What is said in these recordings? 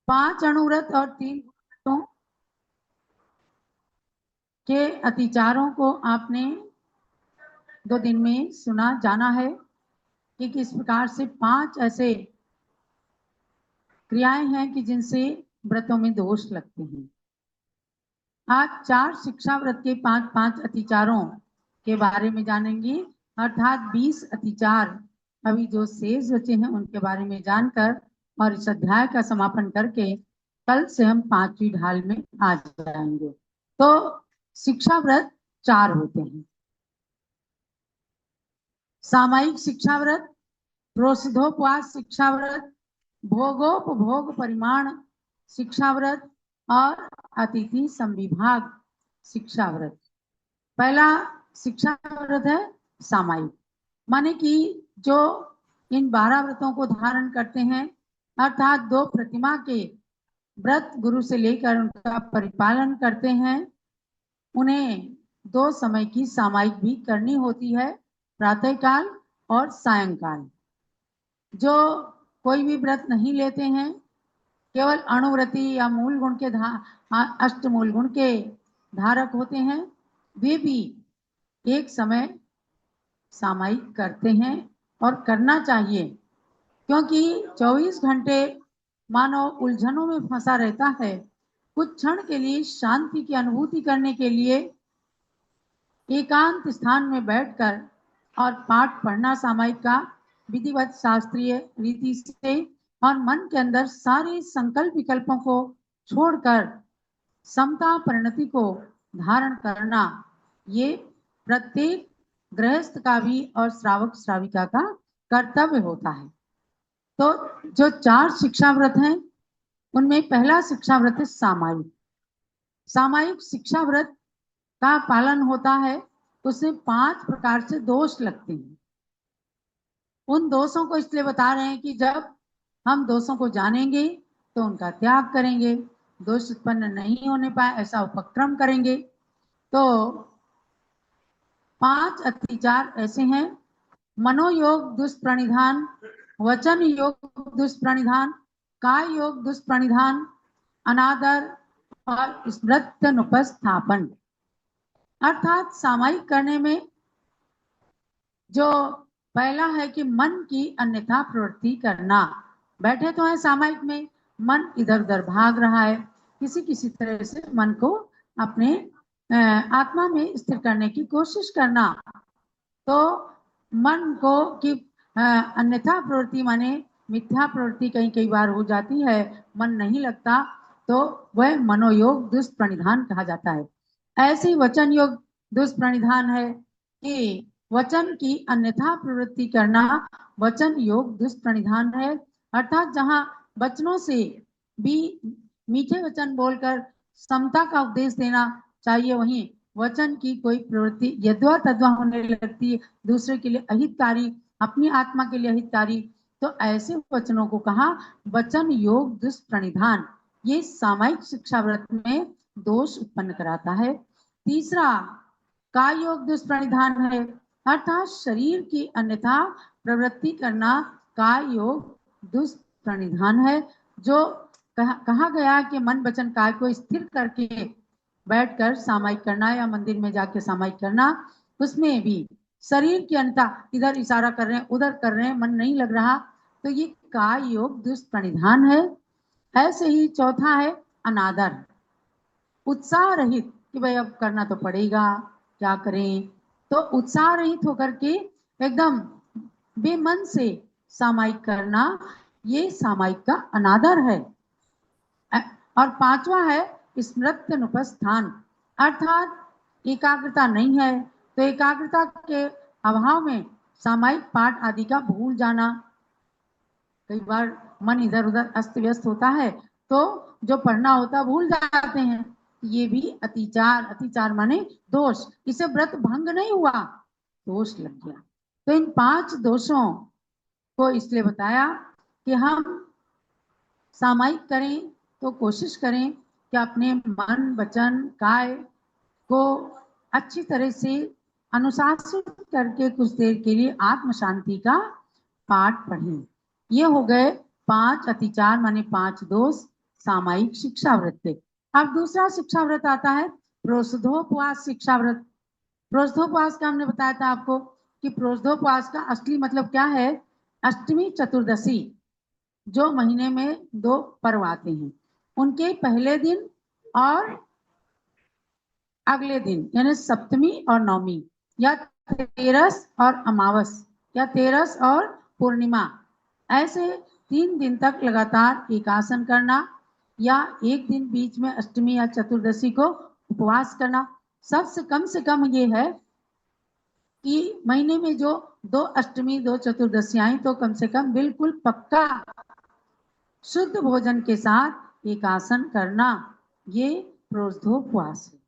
5 अणुव्रत और 3 व्रतों के अतिचारों को आपने 2 दिन में सुना जाना है कि किस प्रकार से 5 ऐसे क्रियाएं हैं कि जिनसे व्रतों में दोष लगते हैं। आज 4 शिक्षा व्रत के 5-5 अतिचारों के बारे में जानेंगे, अर्थात 20 अतिचार अभी जो शेष बचे हैं उनके बारे में जानकर और इस अध्याय का समापन करके कल से हम 5वीं ढाल में आ जाएंगे। तो शिक्षा व्रत 4 होते हैं। सामायिक शिक्षा व्रत, प्रोषधोपवास शिक्षा व्रत, भोगोपभोग परिमाण शिक्षा व्रत और अतिथि संविभाग शिक्षा व्रत। पहला शिक्षा व्रत है सामायिक, माने कि जो इन 12 व्रतों को धारण करते हैं, अर्थात 2 प्रतिमा के व्रत गुरु से लेकर उनका परिपालन करते हैं, उन्हें 2 समय की सामायिक भी करनी होती है, प्रातःकाल और सायंकाल। जो कोई भी व्रत नहीं लेते हैं, केवल अणुव्रती या मूल गुण के अष्टमूल गुण के धारक होते हैं, वे भी एक समय सामायिक करते हैं और करना चाहिए, क्योंकि 24 घंटे मानव उलझनों में फंसा रहता है। कुछ क्षण के लिए शांति की अनुभूति करने के लिए एकांत स्थान में बैठकर और पाठ पढ़ना सामायिक का विधिवत शास्त्रीय रीति से और मन के अंदर सारे संकल्प विकल्पों को छोड़कर समता परिणति को धारण करना, ये प्रत्येक गृहस्थ का भी और श्रावक श्राविका का कर्तव्य होता है। तो जो 4 शिक्षा व्रत हैं उनमें पहला शिक्षा व्रत है सामायिक। सामायिक शिक्षा व्रत का पालन होता है, उसमें 5 प्रकार से दोष लगते हैं। उन दोषों को इसलिए बता रहे हैं कि जब हम दोषों को जानेंगे तो उनका त्याग करेंगे, दोष उत्पन्न नहीं होने पाए ऐसा उपक्रम करेंगे। तो 5 अतिचार ऐसे हैं: मनोयोग दुष्प्रणिधान, वचन योग दुष्प्रणिधान, काय योग दुष्प्रणिधान, अनादर और स्मृत्यनुपस्थापन। अर्थात सामायिक करने में जो पहला है कि मन की अन्यथा प्रवृत्ति करना। बैठे तो है सामायिक में, मन इधर उधर भाग रहा है, किसी किसी तरह से मन को अपने आत्मा में स्थिर करने की कोशिश करना। तो मन को कि अन्यथा प्रवृत्ति माने मिथ्या प्रवृत्ति कई कई बार हो जाती है, मन नहीं लगता, तो वह मनोयोग दुष्प्रणिधान कहा जाता है। ऐसे ही वचन योग दुष्प्रणिधान है कि वचन की अन्यथा प्रवृत्ति करना वचन योग दुष्प्रणिधान है। अर्थात जहां वचनों से भी मीठे वचन बोलकर समता का उपदेश देना चाहिए, वहीं वचन की कोई प्रवृत्ति यद्वा तद्वा होने लगती है, दूसरे के लिए अहितकारी, अपनी आत्मा के लिए अहितकारी, तो ऐसे वचनों को कहा वचन योग दुष्प्रणिधान। ये सामायिक शिक्षा व्रत में दोष उत्पन्न कराता है। तीसरा काय योग दुष्प्रणिधान है, अर्थात शरीर की अन्यथा प्रवृत्ति करना काय योग दुष्प्रणिधान है। जो कहा गया कि मन वचन काय को स्थिर करके बैठकर सामायिक करना या मंदिर में जाके सामायिक करना, उसमें भी शरीर की अन्यथा इधर इशारा कर रहे हैं उधर कर रहे हैं, मन नहीं लग रहा, तो ये काय योग दुष्प्रणिधान है। ऐसे ही चौथा है अनादर, उत्साह रहित कि भाई अब करना तो पड़ेगा, क्या करें, तो उत्साह रहित होकर के एकदम बेमन से सामायिक करना, ये सामायिक का अनादर है। और 5वां है स्मृत्यनुपस्थान, अर्थात एकाग्रता नहीं है तो एकाग्रता के अभाव में सामायिक पाठ आदि का भूल जाना। कई बार मन इधर उधर अस्त व्यस्त होता है तो जो पढ़ना होता भूल जाते हैं, ये भी अतिचार। अतिचार माने दोष, इसे व्रत भंग नहीं हुआ, दोष लग गया। तो इन 5 दोषों को इसलिए बताया कि हम सामायिक करें तो कोशिश करें कि अपने मन वचन काय को अच्छी तरह से अनुशासित करके कुछ देर के लिए आत्म शांति का पाठ पढ़ें। ये हो गए 5 अतिचार माने 5 दोष सामायिक शिक्षा व्रत थे। अब दूसरा शिक्षा व्रत आता है प्रोषधोपवास शिक्षा व्रत। प्रोषधोपवास का हमने बताया था आपको कि प्रोषधोपवास का असली मतलब क्या है। अष्टमी चतुर्दशी जो महीने में 2 पर्व आते हैं उनके पहले दिन और अगले दिन यानी सप्तमी और नवमी, या तेरस और अमावस, या तेरस और पूर्णिमा, ऐसे 3 दिन तक लगातार एकासन करना, या एक दिन बीच में अष्टमी या चतुर्दशी को उपवास करना। सबसे कम से कम ये है कि महीने में जो 2 अष्टमी 2 चतुर्दशी आई तो कम से कम बिल्कुल पक्का शुद्ध भोजन के साथ एकासन करना, ये प्रोषधोपवास है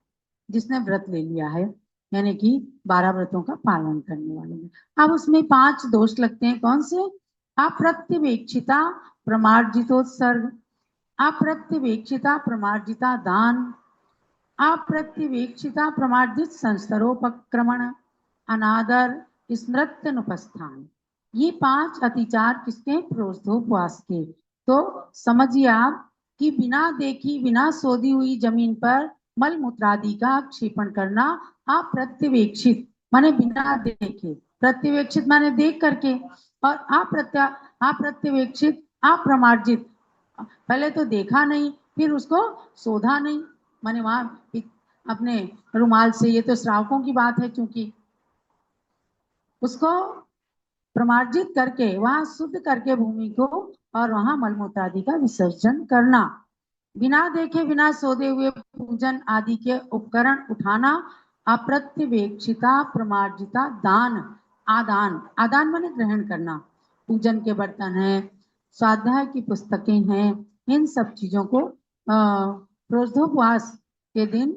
जिसने व्रत ले लिया है, यानी कि 12 व्रतों का पालन करने वाले में। अब उसमें 5 दोष लगते हैं। कौन से? अप्रत्यवेक्षिता प्रमार्जितोत्सर्ग, अप्रत्यवेक्षिता प्रमार्जिता दान, अप्रत्यवेक्षिता प्रमार्जित संस्तरोपक्रमण, अनादर, स्मृत्यनुपस्थान। ये 5 अतिचार किसके? प्रोषधोपवास के। तो समझिए आप कि बिना देखी बिना सोधी हुई जमीन पर मल मूत्रादि का क्षेपण करना अप्रत्यवेक्षित माने बिना देखे, प्रत्यवेक्षित माने देख करके, और अप्रत्यवेक्षित अप्रमार्जित पहले तो देखा नहीं फिर उसको सोधा नहीं, माने वहां अपने रुमाल से, ये तो श्रावकों की बात है, क्योंकि उसको प्रमार्जित करके वहां शुद्ध करके भूमि को और वहां मलमूत्र आदि का विसर्जन करना, बिना देखे बिना सोधे हुए पूजन आदि के उपकरण उठाना, अप्रत्यवेक्षिता प्रमार्जिता दान, आदान, आदान माने ग्रहण करना, पूजन के बर्तन है, स्वाध्याय की पुस्तकें हैं, इन सब चीजों को प्रोषधोपवास के दिन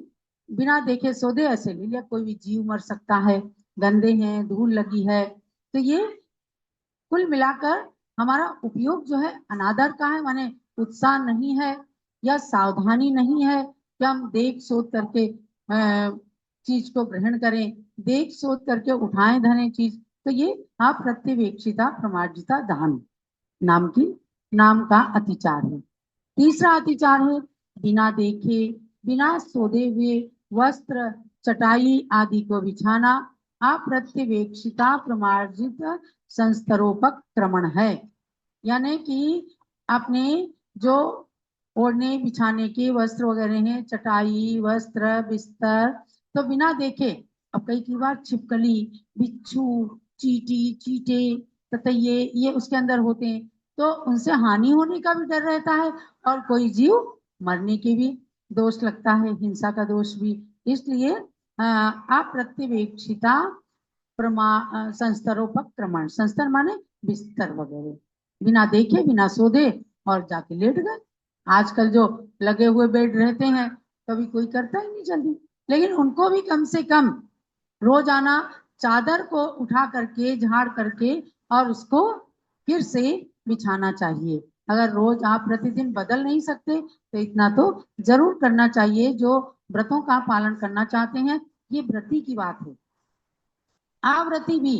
बिना देखे सोधे ऐसे ले लिया। कोई भी जीव मर सकता है, गंदे हैं, धूल लगी है, तो ये कुल मिलाकर हमारा उपयोग जो है अनादर का है, माने उत्साह नहीं है या सावधानी नहीं है कि हम देख सोच करके चीज को ग्रहण करें, देख सोच करके उठाएं धरें चीज, तो ये अप्रत्यवेक्षिता प्रमार्जिता दान नाम का अतिचार है। तीसरा अतिचार है बिना देखे बिना सोधे हुए वस्त्र चटाई आदि को बिछाना, अप्रत्यवेक्षिता प्रमार्जित संस्तरोपक्रमण है। यानी कि अपने जो ओढ़ने बिछाने के वस्त्र वगैरह हैं, चटाई वस्त्र बिस्तर, तो बिना देखे, अब कई बार छिपकली बिच्छू चीटी चीटे ततैये ये उसके अंदर होते हैं, तो उनसे हानि होने का भी डर रहता है और कोई जीव मरने के भी दोष लगता है, हिंसा का दोष भी। इसलिए अप्रत्यवेक्षिता संस्तरोपक्रमण, संस्तर माने बिस्तर वगैरह, बिना देखे बिना सोधे और जाके लेट गए। आजकल जो लगे हुए बेड रहते हैं कभी कोई करता ही नहीं जल्दी, लेकिन उनको भी कम से कम रोजाना चादर को उठा करके झाड़ करके और उसको फिर से बिछाना चाहिए। अगर रोज आप प्रतिदिन बदल नहीं सकते तो इतना तो जरूर करना चाहिए। जो व्रतों का पालन करना चाहते हैं, ये व्रती की बात है। आवृत्ति भी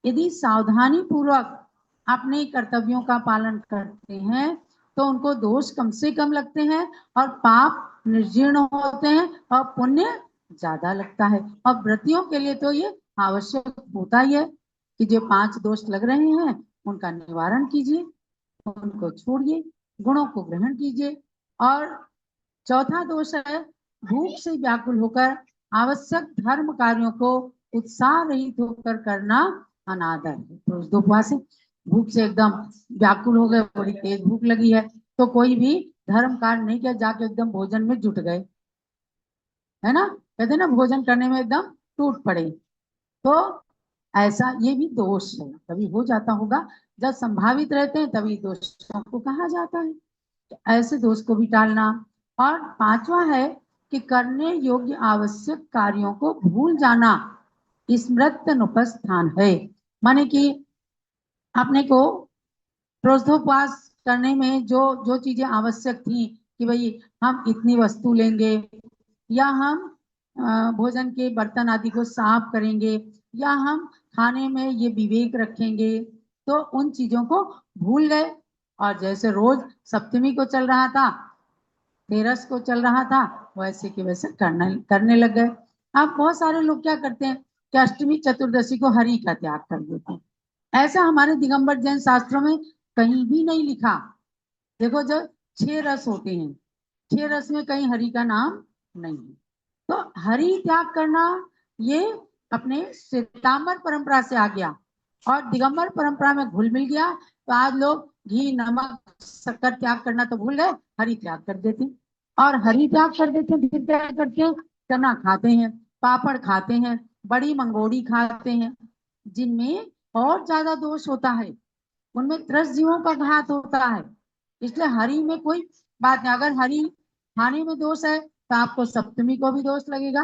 यदि सावधानी पूर्वक अपने कर्तव्यों का पालन करते हैं तो उनको दोष कम से कम लगते हैं और पाप निर्जीर्ण होते हैं और पुण्य ज्यादा लगता है। और व्रतियों के लिए तो ये आवश्यक होता ही है कि जो 5 दोष लग रहे हैं उनका निवारण कीजिए, उनको छोड़िए, गुणों को ग्रहण कीजिए। और चौथा दोष है भूख से व्याकुल होकर आवश्यक धर्म कार्यों को उत्साह रहित होकर करना अनादर है। प्रोषधोपवास है, भूख से एकदम व्याकुल हो गए, बड़ी तेज भूख लगी है तो कोई भी धर्म कार्य नहीं किया, जाके एकदम भोजन में जुट गए, है ना, कहते ना भोजन करने में एकदम टूट पड़े, तो ऐसा ये भी दोष है। कभी हो जाता होगा, जब संभावित रहते हैं तभी दोषों को कहा जाता है, तो ऐसे दोष को भी टालना। और 5वां है कि करने योग्य आवश्यक कार्यों को भूल जाना स्मृत्यनुपस्थान है। माने कि अपने को प्रोषधोपवास करने में जो जो चीजें आवश्यक थी कि भाई हम इतनी वस्तु लेंगे, या हम भोजन के बर्तन आदि को साफ करेंगे, या हम खाने में ये विवेक रखेंगे, तो उन चीजों को भूल गए। और जैसे रोज सप्तमी को चल रहा था तेरस को चल रहा था वैसे के वैसे करने लग गए। अब बहुत सारे लोग क्या करते हैं कि अष्टमी चतुर्दशी को हरि का त्याग कर देते हैं। ऐसा हमारे दिगंबर जैन शास्त्रों में कहीं भी नहीं लिखा। देखो, जो 6 रस होते हैं, 6 रस में कहीं हरि का नाम नहीं है। तो हरि त्याग करना ये अपने श्वेतांबर परंपरा से आ गया और दिगंबर परंपरा में घुल मिल गया। तो आज लोग घी नमक शक्कर त्याग करना तो भूल गए, हरि त्याग कर देते हैं। और हरि त्याग कर देते हैं, फिर क्या करते हैं, चना खाते हैं, पापड़ खाते हैं, बड़ी मंगोड़ी खाते हैं, जिनमें और ज्यादा दोष होता है, उनमें 10 जीवों का घात होता है। इसलिए हरि में कोई बात नहीं। अगर हरि खाने में दोष है तो आपको सप्तमी को भी दोष लगेगा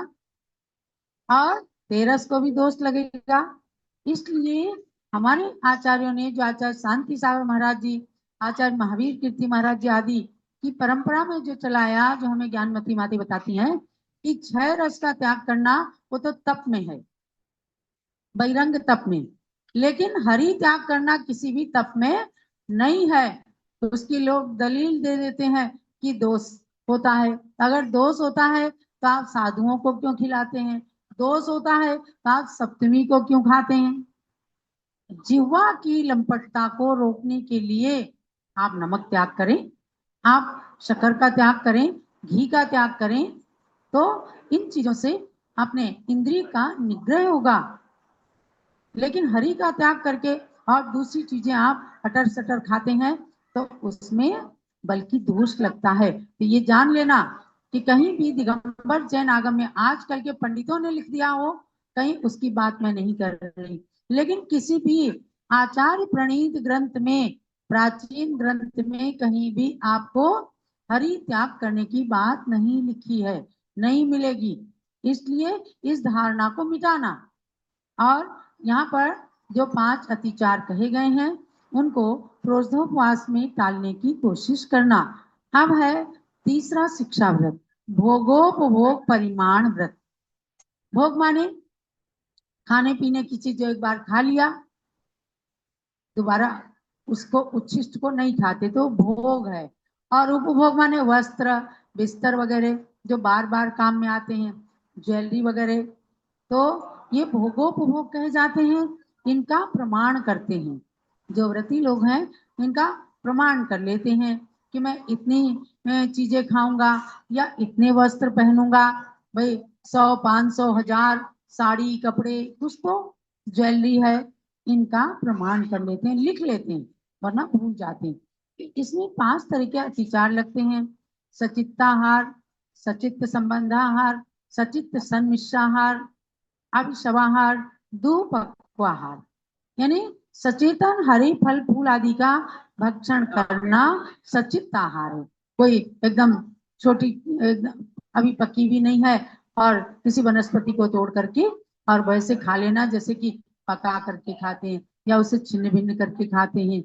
और तेरस को भी दोष लगेगा। इसलिए हमारे आचार्यों ने, जो आचार्य शांति सागर महाराज जी, आचार्य महावीर कीर्ति महाराज जी आदि की परंपरा में जो चलाया, जो हमें ज्ञानमती माती बताती हैं कि 6 रस का त्याग करना वो तो तप में है, बहिरंग तप में, लेकिन हरि त्याग करना किसी भी तप में नहीं है। तो उसकी लोग दलील दे देते हैं कि दोष होता है। अगर दोष होता है तो आप साधुओं को क्यों खिलाते हैं, दोष होता है तो आप सप्तमी को क्यों खाते हैं। जिह्वा की लंपटता को रोकने के लिए आप नमक त्याग करें, आप शक्कर का त्याग करें, घी का त्याग करें, तो इन चीजों से अपने इंद्रिय का निग्रह होगा। लेकिन हरि का त्याग करके और दूसरी चीजें आप अटर सटर खाते हैं तो उसमें बल्कि दोष लगता है। तो ये जान लेना कि कहीं भी दिगंबर जैन आगम में आजकल के पंडितों ने लिख दिया हो, कहीं उसकी बात मैं नहीं कर रही, लेकिन किसी भी आचार्य प्रणीत ग्रंथ में, प्राचीन ग्रंथ में कहीं भी आपको हरि त्याग करने की बात नहीं लिखी है, नहीं मिलेगी। इसलिए इस धारणा को मिटाना और यहाँ पर जो 5 अतिचार कहे गए हैं उनको प्रोष्ठोपवास में टालने की कोशिश करना। अब है तीसरा शिक्षा व्रत, भोगोपभोग परिमाण व्रत। भोग माने खाने पीने की चीज जो एक बार खा लिया दोबारा उसको उच्छिष्ट को नहीं खाते तो भोग है। और उपभोग माने वस्त्र बिस्तर वगैरह जो बार बार काम में आते हैं, ज्वेलरी वगैरह, तो ये भोगोपभोग कहे जाते हैं। इनका प्रमाण करते हैं, जो व्रती लोग हैं इनका प्रमाण कर लेते हैं कि मैं इतनी चीजें खाऊंगा या इतने वस्त्र पहनूंगा। भाई 100 500 1000 साड़ी कपड़े कुछ तो ज्वेलरी है, इनका प्रमाण कर लेते हैं, लिख लेते हैं, वरना भूल जाते हैं। इसमें 5 तरह के अतिचार लगते हैं, सचित्ताहार, सचित्त संबंधाहार, सचित्त सन्मिश्राहार, अभिशवाहार, दुपक्वाहार। यानी सचेतन हरे फल फूल आदि का भक्षण करना सचित्त आहार है। कोई एकदम छोटी एकदम अभी पकी भी नहीं है और किसी वनस्पति को तोड़ करके और वैसे खा लेना, जैसे कि पका करके खाते हैं या उसे छिन्न भिन्न करके खाते हैं,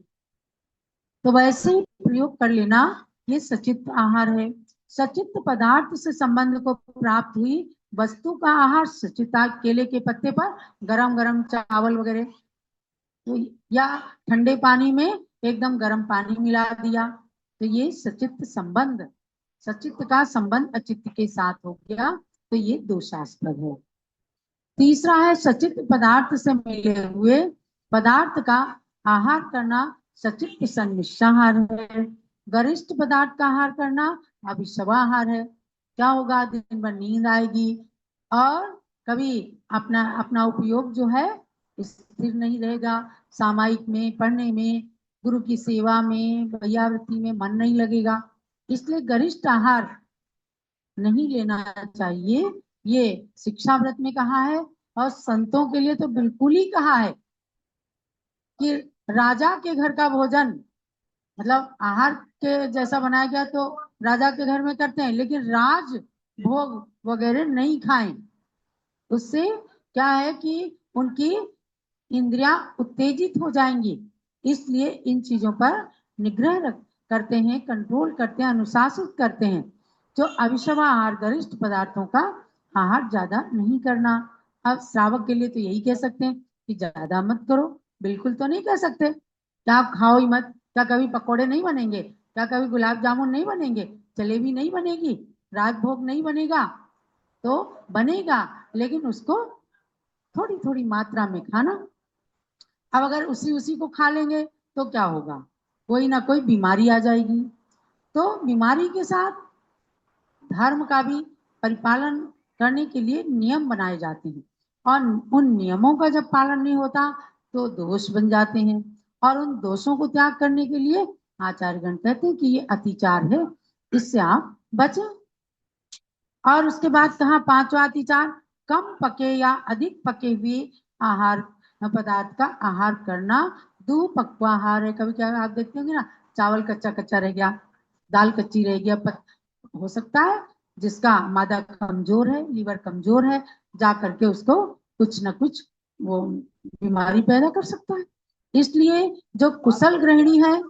तो वैसे ही प्रयोग कर लेना, ये सचित्त आहार है। सचित्त पदार्थ से संबंध को प्राप्त हुई वस्तु का आहार सचित्ता, केले के पत्ते पर गरम गरम चावल वगैरह, तो या ठंडे पानी में एकदम गर्म पानी मिला दिया, तो ये सचित्त संबंध, सचित्त का संबंध अचित्त के साथ हो गया, तो ये दोषास्पद है। तीसरा है सचित्त पदार्थ से मिले हुए पदार्थ का आहार करना सचित्त सन्मिश्राहार है। गरिष्ठ पदार्थ का आहार करना अभिशवाहार है। क्या होगा, दिन भर नींद आएगी और कभी अपना अपना उपयोग जो है स्थिर नहीं रहेगा, सामायिक में पढ़ने में, गुरु की सेवा में, भैयावृत्ति में मन नहीं लगेगा। इसलिए गरिष्ठ आहार नहीं लेना चाहिए, ये शिक्षा व्रत में कहा है। और संतों के लिए तो बिल्कुल ही कहा है कि राजा के घर का भोजन, मतलब आहार के जैसा बनाया गया तो राजा के घर में करते हैं, लेकिन राज भोग वगैरह नहीं खाएं। उससे क्या है कि उनकी इंद्रियां उत्तेजित हो जाएंगी। इसलिए इन चीजों पर निग्रह करते हैं, कंट्रोल करते हैं, अनुशासित करते हैं। जो अभिशवा आहार, गरिष्ठ पदार्थों का आहार ज्यादा नहीं करना। अब श्रावक के लिए तो यही कह सकते हैं कि ज्यादा मत करो, बिल्कुल तो नहीं कह सकते क्या आप खाओ ही मत। क्या कभी पकोड़े नहीं बनेंगे, क्या कभी गुलाब जामुन नहीं बनेंगे, जलेबी नहीं बनेगी, राजभोग नहीं बनेगा, तो बनेगा लेकिन उसको थोड़ी थोड़ी मात्रा में खाना। अब अगर उसी उसी को खा लेंगे तो क्या होगा, कोई ना कोई बीमारी आ जाएगी। तो बीमारी के साथ धर्म का भी परिपालन करने के लिए नियम बनाए जाते हैं, और उन नियमों का जब पालन नहीं होता तो दोष बन जाते हैं, और उन दोषों को त्याग करने के लिए आचार्यगण कहते हैं कि ये अतिचार है, इससे आप बचें। और उसके बाद कहा पांचवा अतिचार, कम पके या अधिक पके हुए आहार पदार्थ का आहार करना। दुपक्वा आहार है, कभी क्या आप देखते होंगे ना, चावल कच्चा कच्चा रह गया, दाल कच्ची रह गया, हो सकता है जिसका मादा कमजोर है, लीवर कमजोर है, जा करके उसको कुछ ना कुछ वो बीमारी पैदा कर सकता है। इसलिए जो कुशल गृहिणी है,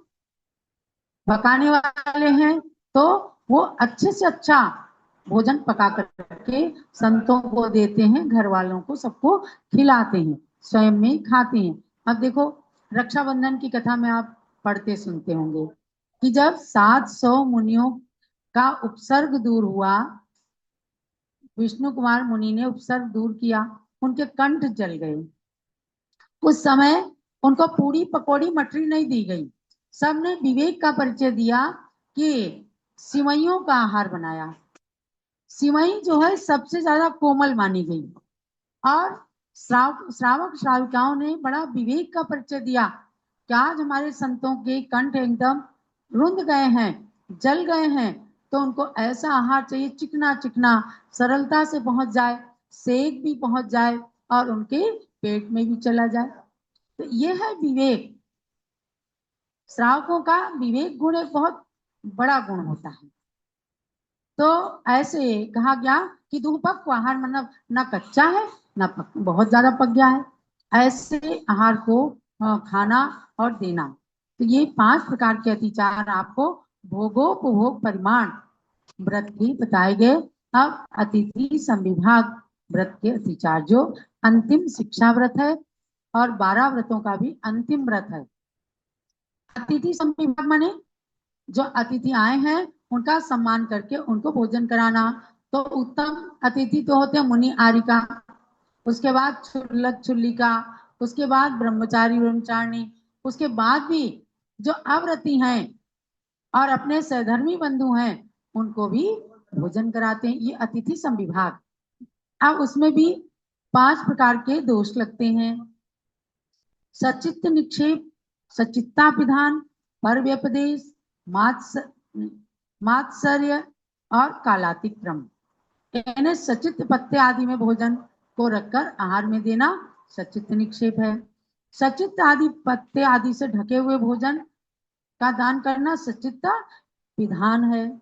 पकाने वाले हैं, तो वो अच्छे से अच्छा भोजन पका करके संतों को देते हैं, घर वालों को सबको खिलाते हैं, स्वयं में खाते हैं। अब देखो रक्षाबंधन की कथा में आप पढ़ते सुनते होंगे कि जब 700 मुनियों का उपसर्ग दूर हुआ, विष्णु कुमार मुनि ने उपसर्ग दूर किया, उनके कंठ जल गए। उस समय उनको पूरी पकौड़ी मटरी नहीं दी गई, सबने विवेक का परिचय दिया कि सिवैयों का आहार बनाया। सिवई जो है सबसे ज्यादा कोमल मानी गई, और श्रावक श्राविकाओं ने बड़ा विवेक का परिचय दिया कि आज हमारे संतों के कंठ एकदम रुंध गए हैं, जल गए हैं, तो उनको ऐसा आहार चाहिए चिकना चिकना, सरलता से पहुंच जाए, सेक भी पहुंच जाए और उनके पेट में भी चला जाए। तो ये है विवेक। श्रावकों का विवेक गुण एक बहुत बड़ा गुण होता है। तो ऐसे कहा गया कि दुपक्व आहार मतलब न कच्चा है न बहुत ज्यादा पक गया है, ऐसे आहार को खाना और देना। तो ये 5 प्रकार के अतिचार आपको भोगोपभोग परिमाण व्रत भी बताए गए। अब अतिथि संविभाग व्रत के अतिचार जो अंतिम शिक्षा व्रत है और 12 व्रतों का भी अंतिम व्रत है। अतिथि संविभाग माने जो अतिथि आए हैं उनका सम्मान करके उनको भोजन कराना। तो उत्तम अतिथि तो होते हैं मुनि आरिका, उसके बाद क्षुल्लक क्षुल्लिका, उसके बाद ब्रह्मचारी ब्रह्मचारिणी, उसके बाद भी जो अव्रती हैं और अपने सहधर्मी बंधु हैं उनको भी भोजन कराते हैं। ये अतिथि संविभाग। अब उसमें भी 5 प्रकार के दोष लगते हैं। सचित्त निक्षेप, सचित्तापिधान, पर व्यपदेश, मात्सर्य और कालातिक्रम। यानी सचित्त पत्ते आदि में भोजन को रखकर आहार में देना सचित्त निक्षेप है। सचित्त आदि पत्ते आदि से ढके हुए भोजन का दान करना सचित्त विधान है।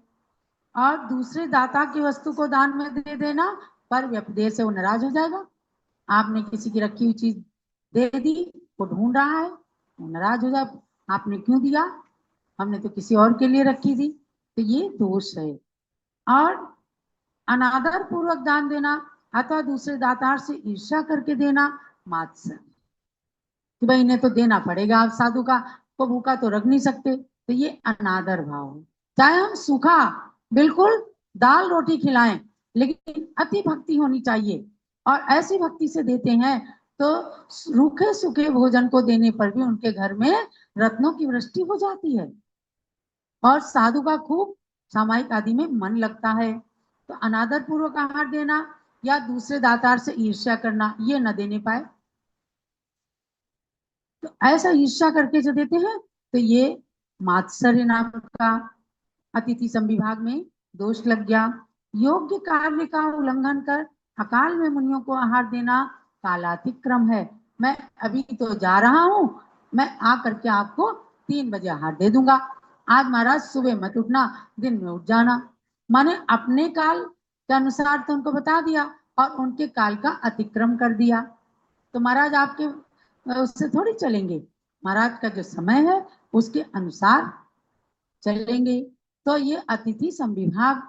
और दूसरे दाता की वस्तु को दान में दे देना पर व्यपदेश से वो नाराज हो जाएगा। आपने किसी की रखी हुई चीज दे दी, वो ढूंढ रहा है, वो नाराज हो जाए, आपने क्यों दिया, हमने तो किसी और के लिए रखी थी। तो ये दोष है। और अनादर पूर्वक दान देना अथवा दूसरे दातार से ईर्ष्या करके देना मात्सर्य, कि भाई इन्हें तो देना पड़ेगा, आप साधु का को भूखा तो रख नहीं सकते, तो ये अनादर भाव है। चाहे हम सूखा बिल्कुल दाल रोटी खिलाएं, लेकिन अति भक्ति होनी चाहिए, और ऐसी भक्ति से देते हैं तो रूखे सूखे भोजन को देने पर भी उनके घर में रत्नों की वृष्टि हो जाती है, और साधु का खूब सामायिक आदि में मन लगता है। तो अनादर पूर्वक आहार देना या दूसरे दातार से ईर्ष्या करना, ये न देने पाए। तो ऐसा ईर्ष्या करके जो देते हैं तो ये मात्सर्य नाम का अतिथि संविभाग में दोष लग गया। योग्य कार्य का उल्लंघन कर अकाल में मुनियों को आहार देना कालातिक्रम है। मैं अभी तो जा रहा हूं, मैं आ करके आपको 3 बजे आहार दे दूंगा, आज महाराज सुबह मत उठना, दिन में उठ जाना। माने अपने काल के अनुसार तो उनको बता दिया और उनके काल का अतिक्रम कर दिया। तो महाराज आपके उससे थोड़ी चलेंगे, महाराज का जो समय है उसके अनुसार चलेंगे। तो ये अतिथि संविभाग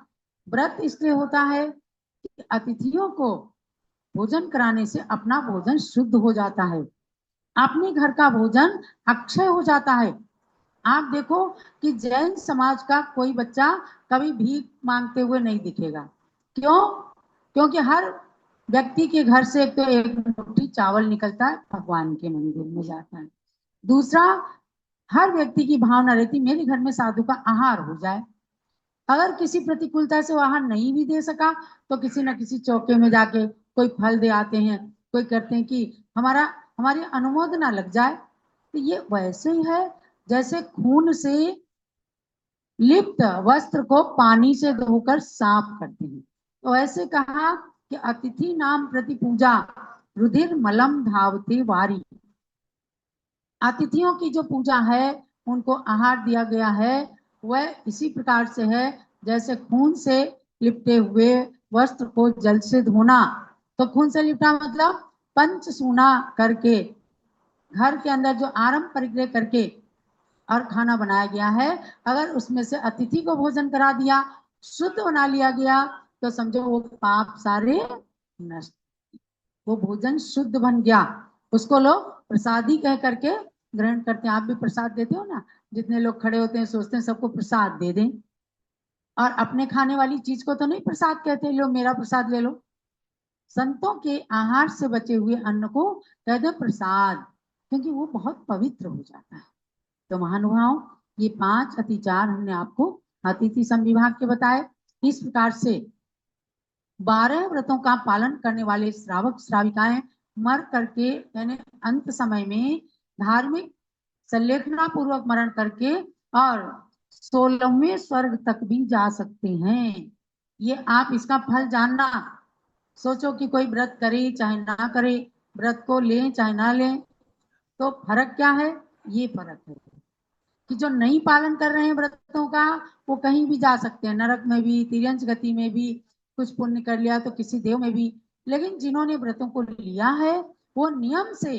व्रत इसलिए होता है कि अतिथियों को भोजन कराने से अपना भोजन शुद्ध हो जाता है, अपने घर का भोजन अक्षय हो जाता है। आप देखो कि जैन समाज का कोई बच्चा कभी भीख मांगते हुए नहीं दिखेगा। क्यों? क्योंकि हर व्यक्ति के घर से एक तो एक मुट्ठी चावल निकलता है, भगवान के मंदिर में जाता है। दूसरा, हर व्यक्ति की भावना रहती मेरे घर में साधु का आहार हो जाए। अगर किसी प्रतिकूलता से वो आहार नहीं भी दे सका तो किसी न किसी चौके में जाके कोई फल दे आते हैं, कोई करते हैं कि हमारी अनुमोदना लग जाए। तो ये वैसे ही है जैसे खून से लिप्त वस्त्र को पानी से धोकर साफ करते हैं। तो ऐसे कहा कि अतिथि नाम प्रति पूजा रुधिर मलम धावते वारी। अतिथियों की जो पूजा है, उनको आहार दिया गया है, वह इसी प्रकार से है जैसे खून से लिपटे हुए वस्त्र को जल से धोना। तो खून से लिपटा मतलब पंच सूना करके, घर के अंदर जो आरंभ परिग्रह करके और खाना बनाया गया है, अगर उसमें से अतिथि को भोजन करा दिया, शुद्ध बना लिया गया, तो समझो वो पाप सारे नष्ट, वो भोजन शुद्ध बन गया। उसको लोग प्रसादी कह करके ग्रहण करते हैं। आप भी प्रसाद देते हो ना, जितने लोग खड़े होते हैं सोचते हैं सबको प्रसाद दे दें, और अपने खाने वाली चीज को तो नहीं प्रसाद कहते, लो मेरा प्रसाद ले लो। संतों के आहार से बचे हुए अन्न को कहते प्रसाद, क्योंकि वो बहुत पवित्र हो जाता है। तो महानुभाव, ये 5 अतिचार हमने आपको अतिथि संविभाग के बताए। इस प्रकार से 12 व्रतों का पालन करने वाले श्रावक श्राविकाएं मर करके यानी अंत समय में धार्मिक संलेखना पूर्वक मरण करके और 16वें स्वर्ग तक भी जा सकते हैं। ये आप इसका फल जानना। सोचो कि कोई व्रत करे चाहे ना करे, व्रत को लें चाहे ना लें, तो फर्क क्या है? ये फर्क है कि जो नहीं पालन कर रहे हैं व्रतों का, वो कहीं भी जा सकते हैं, नरक में भी, तिर्यंच गति में भी, कुछ पुण्य कर लिया तो किसी देव में भी। लेकिन जिन्होंने व्रतों को लिया है, वो नियम से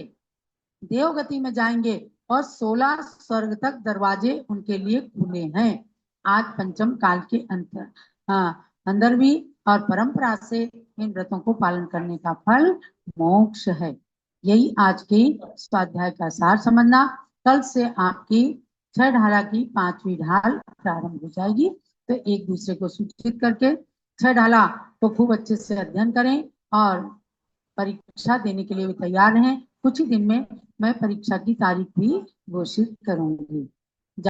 देव गति में जाएंगे और 16 स्वर्ग तक दरवाजे उनके लिए खुले हैं। आज पंचम काल के अंदर भी और परंपरा से इन व्रतों को पालन करने का फल मोक्ष है। यही आज की स्वाध्याय का सार समझना। कल से आपकी 6 ढाला की 5वीं ढाल प्रारंभ हो जाएगी। तो एक दूसरे को सूचित करके 6 ढाला को खूब अच्छे से अध्ययन करें और परीक्षा देने के लिए भी तैयार रहें। कुछ ही दिन में मैं परीक्षा की तारीख भी घोषित करूंगी।